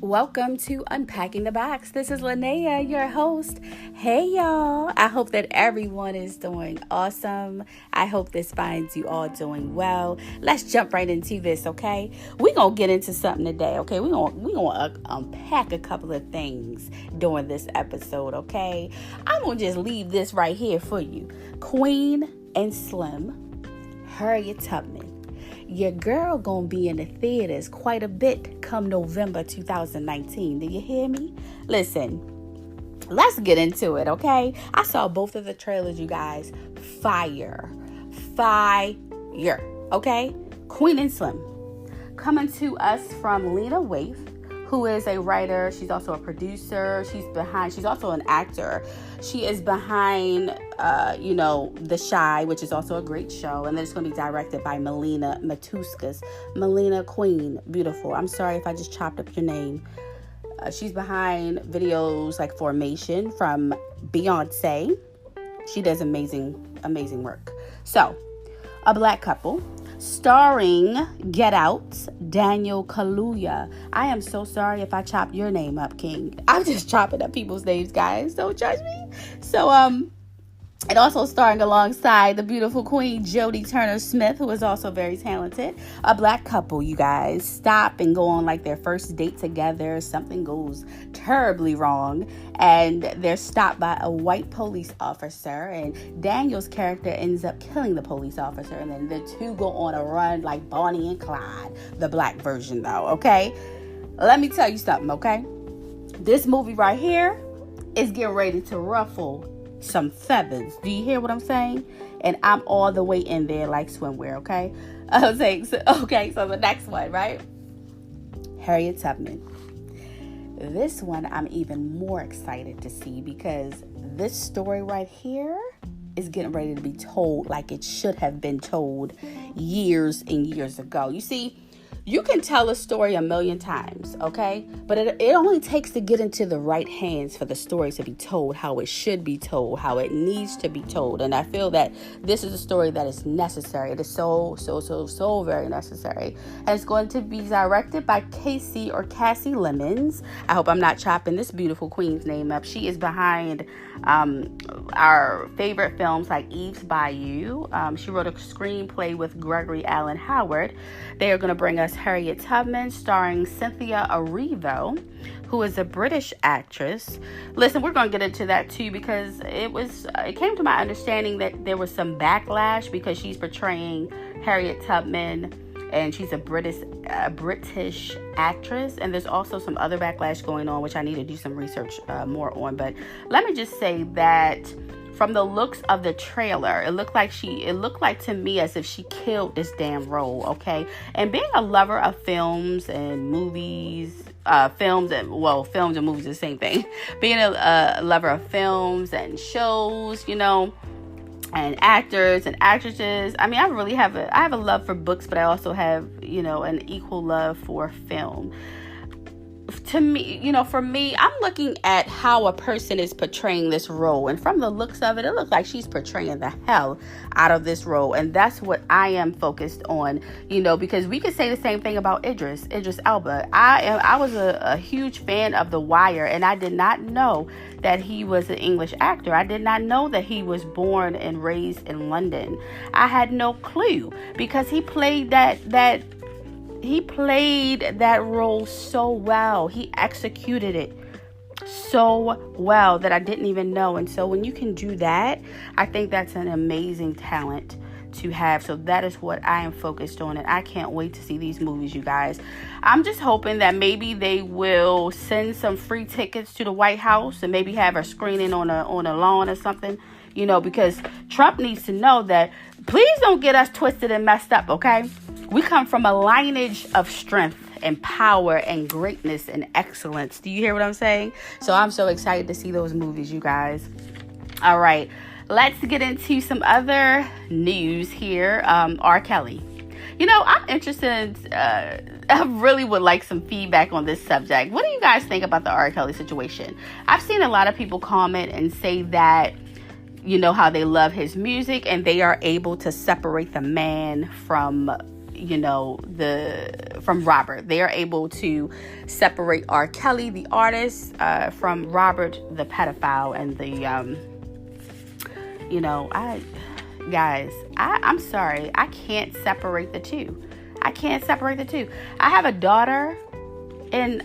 Welcome to Unpacking the Box. This is Linnea, your host. Hey, y'all. I hope that everyone is doing awesome. I hope this finds you all doing well. Let's jump right into this, okay? We're going to get into something today, okay? We're going to unpack a couple of things during this episode, okay? I'm going to just leave this right here for you. Queen and Slim, Harriet Tubman. Your girl gonna be in the theaters quite a bit come November 2019. Do you hear me? Listen, let's get into it, okay? I saw both of the trailers, you guys. Fire, okay? Queen and Slim. Coming to us from Lena Waithe, who is a writer. She's also a producer. She's also an actor. She is behind, The Chi, which is also a great show. And then it's going to be directed by Melina Matuskas. Melina Queen, beautiful. I'm sorry if I just chopped up your name. She's behind videos like Formation from Beyonce. She does amazing work. So, a black couple. Starring Get Out, Daniel Kaluuya. I am so sorry if I chop your name up, King. I'm just chopping up people's names, guys. Don't judge me. So, and also starring alongside the beautiful Queen Jodie Turner-Smith, who is also very talented. A black couple, you guys, stop and go on like their first date together. Something goes terribly wrong, and they're stopped by a white police officer, and Daniel's character ends up killing the police officer, and then the two go on a run like Bonnie and Clyde, the black version though, okay? Let me tell you something, okay? This movie right here is getting ready to ruffle some feathers. Do you hear what I'm saying? And I'm all the way in there like swimwear, okay? So the next one, right? Harriet Tubman. This one I'm even more excited to see because this story right here is getting ready to be told like it should have been told years and years ago. You see, you can tell a story a million times, okay? But it only takes to get into the right hands for the story to be told how it should be told, how it needs to be told. And I feel that this is a story that is necessary. It is so very necessary. And it's going to be directed by Cassie Lemons. I hope I'm not chopping this beautiful queen's name up. She is behind our favorite films like Eve's Bayou. She wrote a screenplay with Gregory Allen Howard. They are going to bring us Harriet Tubman, starring Cynthia Erivo, who is a British actress. Listen, we're going to get into that too because it came to my understanding that there was some backlash because she's portraying Harriet Tubman and she's a British actress, and there's also some other backlash going on which I need to do some research more on. But let me just say that from the looks of the trailer, it looked like to me as if she killed this damn role, okay? And being a lover of films and movies, films and movies are the same thing. Being a lover of films and shows, and actors and actresses. I mean, I have a love for books, but I also have, an equal love for film. To me, for me, I'm looking at how a person is portraying this role. And from the looks of it, it looks like she's portraying the hell out of this role. And that's what I am focused on, because we could say the same thing about Idris Elba. I was a huge fan of The Wire, and I did not know that he was an English actor. I did not know that he was born and raised in London. I had no clue because he played that role so well. He executed it so well that I didn't even know. And so when you can do that, I think that's an amazing talent to have. So that is what I am focused on, and I can't wait to see these movies, you guys. I'm just hoping that maybe they will send some free tickets to the White House and maybe have a screening on a lawn or something, because Trump needs to know that. Please don't get us twisted and messed up, okay? We come from a lineage of strength and power and greatness and excellence. Do you hear what I'm saying? So I'm so excited to see those movies, you guys. All right, let's get into some other news here. R. Kelly. I'm interested. I really would like some feedback on this subject. What do you guys think about the R. Kelly situation? I've seen a lot of people comment and say that how they love his music and they are able to separate the man from from Robert. They are able to separate R. Kelly, the artist, from Robert, the pedophile, and I'm sorry. I can't separate the two. I have a daughter, and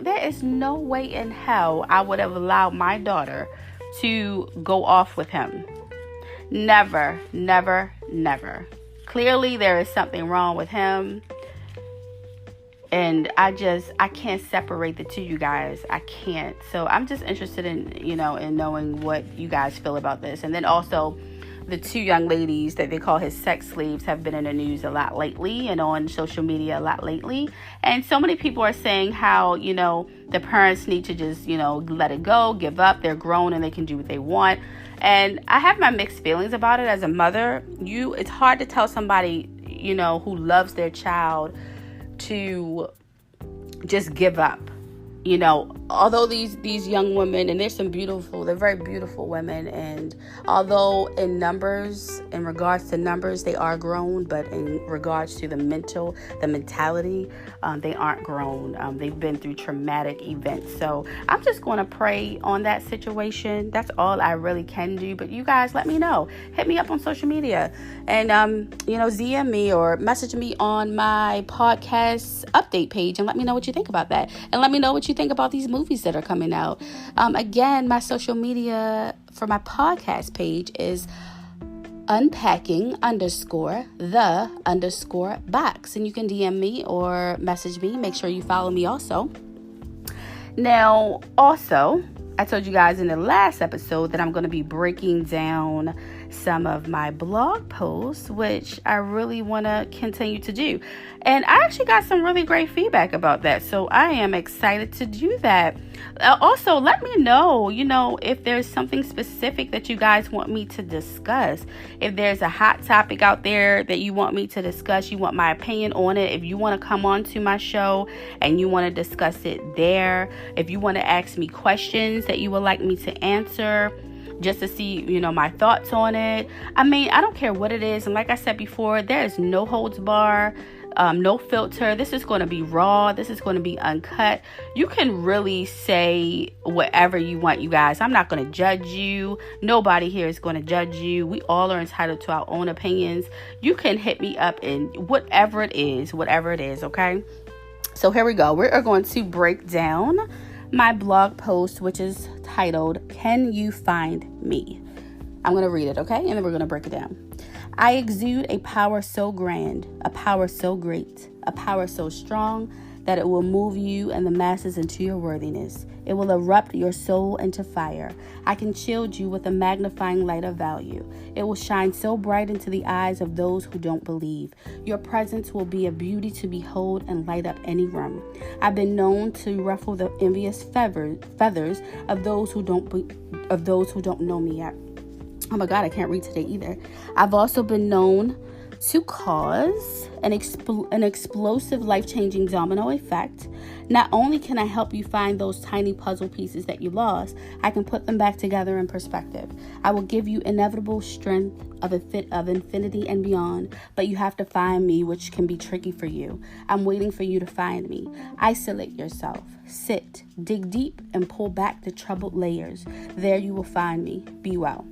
there is no way in hell I would have allowed my daughter to go off with him. Never, never, never. Clearly, there is something wrong with him. And I can't separate the two, you guys. I can't. So I'm just interested in knowing what you guys feel about this. And then also, the two young ladies that they call his sex slaves have been in the news a lot lately and on social media a lot lately. And so many people are saying how, the parents need to just, let it go, give up. They're grown and they can do what they want. And I have my mixed feelings about it as a mother. It's hard to tell somebody, who loves their child to just give up. Although these young women, and they're very beautiful women, and although in regards to numbers, they are grown, but in regards to the mentality, they aren't grown. They've been through traumatic events. So I'm just going to pray on that situation. That's all I really can do. But you guys, let me know. Hit me up on social media, and DM me or message me on my podcast update page, and let me know what you think about that, and let me know what you think about these movies that are coming out. Again, my social media for my podcast page is unpacking_the_box, and you can DM me or message me. Make sure you follow me also. Now, also, I told you guys in the last episode that I'm going to be breaking down some of my blog posts, which I really want to continue to do. And I actually got some really great feedback about that. So I am excited to do that. Also, let me know, if there's something specific that you guys want me to discuss. If there's a hot topic out there that you want me to discuss, you want my opinion on it. If you want to come on to my show and you want to discuss it there. If you want to ask me questions that you would like me to answer, just to see, my thoughts on it. I don't care what it is. And like I said before, there is no holds bar, no filter. This is going to be raw. This is going to be uncut. You can really say whatever you want, you guys. I'm not going to judge you. Nobody here is going to judge you. We all are entitled to our own opinions. You can hit me up in whatever it is, okay? So here we go. We are going to break down my blog post, which is titled, Can You Find Me? I'm going to read it, okay? And then we're going to break it down. I exude a power so grand, a power so great, a power so strong that it will move you and the masses into your worthiness. It will erupt your soul into fire. I can shield you with a magnifying light of value. It will shine so bright into the eyes of those who don't believe. Your presence will be a beauty to behold and light up any room. I've been known to ruffle the envious feathers of those who don't know me yet. Oh my God, I can't read today either. I've also been known to cause an explosive, life-changing domino effect. Not only can I help you find those tiny puzzle pieces that you lost, I can put them back together in perspective. I will give you inevitable strength of infinity and beyond, but you have to find me, which can be tricky for you. I'm waiting for you to find me. Isolate yourself. Sit, dig deep, and pull back the troubled layers. There you will find me. Be well.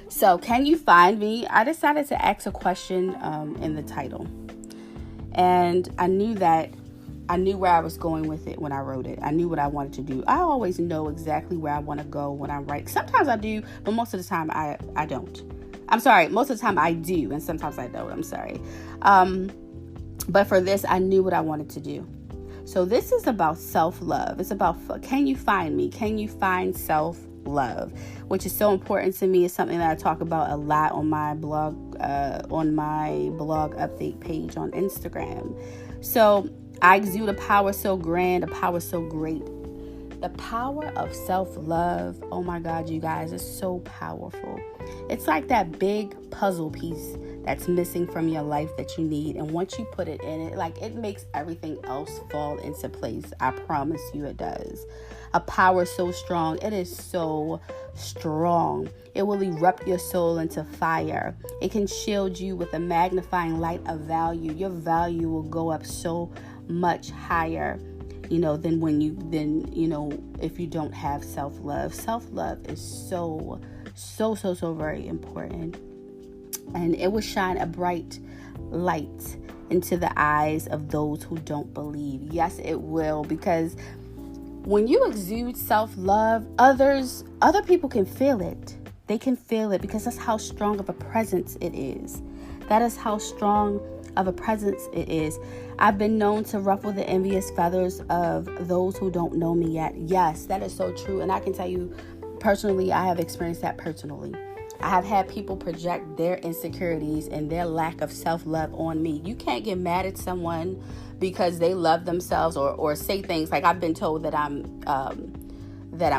So, can you find me? I decided to ask a question in the title. And I knew where I was going with it when I wrote it. I knew what I wanted to do. I always know exactly where I want to go when I write. Sometimes I do, but most of the time I don't. I'm sorry. Most of the time I do, and sometimes I don't. I'm sorry. But for this, I knew what I wanted to do. So this is about self-love. It's about, can you find me? Can you find self-love? Which is so important to me. It's something that I talk about a lot on my blog update page on Instagram. So I exude a power so grand, a power so great. The power of self-love, oh my God, you guys, is so powerful. It's like that big puzzle piece that's missing from your life that you need. And once you put it in it, like, it makes everything else fall into place. I promise you it does. A power so strong. It is so strong. It will erupt your soul into fire. It can shield you with a magnifying light of value. Your value will go up so much higher, than if you don't have self-love. Self-love is so very important. And it will shine a bright light into the eyes of those who don't believe. Yes, it will, because when you exude self-love, other people can feel it. They can feel it, because that's how strong of a presence it is. That is how strong of a presence it is. I've been known to ruffle the envious feathers of those who don't know me yet. Yes, that is so true. And I can tell you personally, I have experienced that personally. I have had people project their insecurities and their lack of self-love on me. You can't get mad at someone because they love themselves or say things like, I've been told that I'm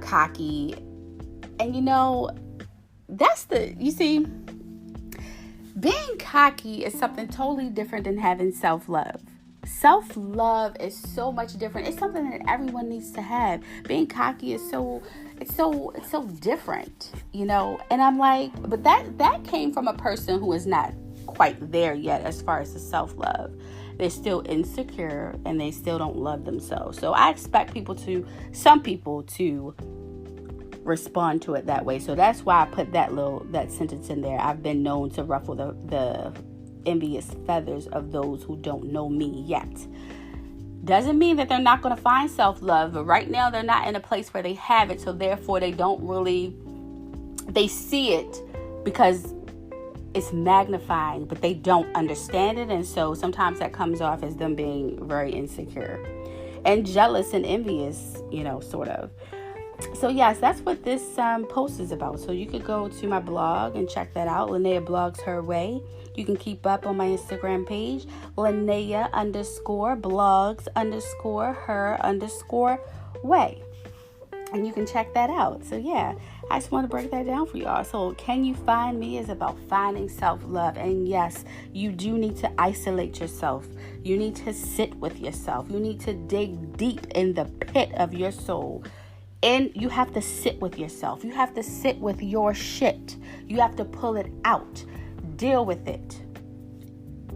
cocky. And you see, being cocky is something totally different than having self-love. Self-love is so much different. It's something that everyone needs to have. Being cocky is so different, And I'm like, but that came from a person who is not quite there yet as far as the self-love. They're still insecure and they still don't love themselves. So I expect some people to respond to it that way. So that's why I put that sentence in there. I've been known to ruffle the envious feathers of those who don't know me yet. Doesn't mean that they're not going to find self-love, but right now they're not in a place where they have it, so therefore they see it because it's magnifying, but they don't understand it, and so sometimes that comes off as them being very insecure and jealous and envious, sort of. So yes, that's what this post is about. So you could go to my blog and check that out. Linnea Blogs Her Way. You can keep up on my Instagram page, Linnea_blogs_her_way. And you can check that out. So yeah, I just want to break that down for y'all. So Can You Find Me is about finding self-love. And yes, you do need to isolate yourself. You need to sit with yourself. You need to dig deep in the pit of your soul. And you have to sit with yourself. You have to sit with your shit. You have to pull it out. Deal with it.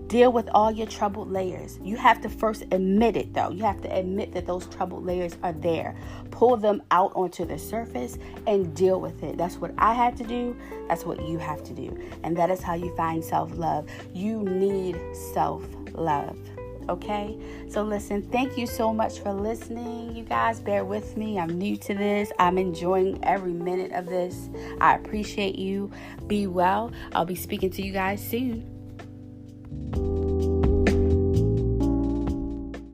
Deal with all your troubled layers. You have to first admit it, though. You have to admit that those troubled layers are there. Pull them out onto the surface and deal with it. That's what I had to do. That's what you have to do. And that is how you find self-love. You need self-love. Okay? So listen, thank you so much for listening. You guys, bear with me. I'm new to this. I'm enjoying every minute of this. I appreciate you. Be well. I'll be speaking to you guys soon.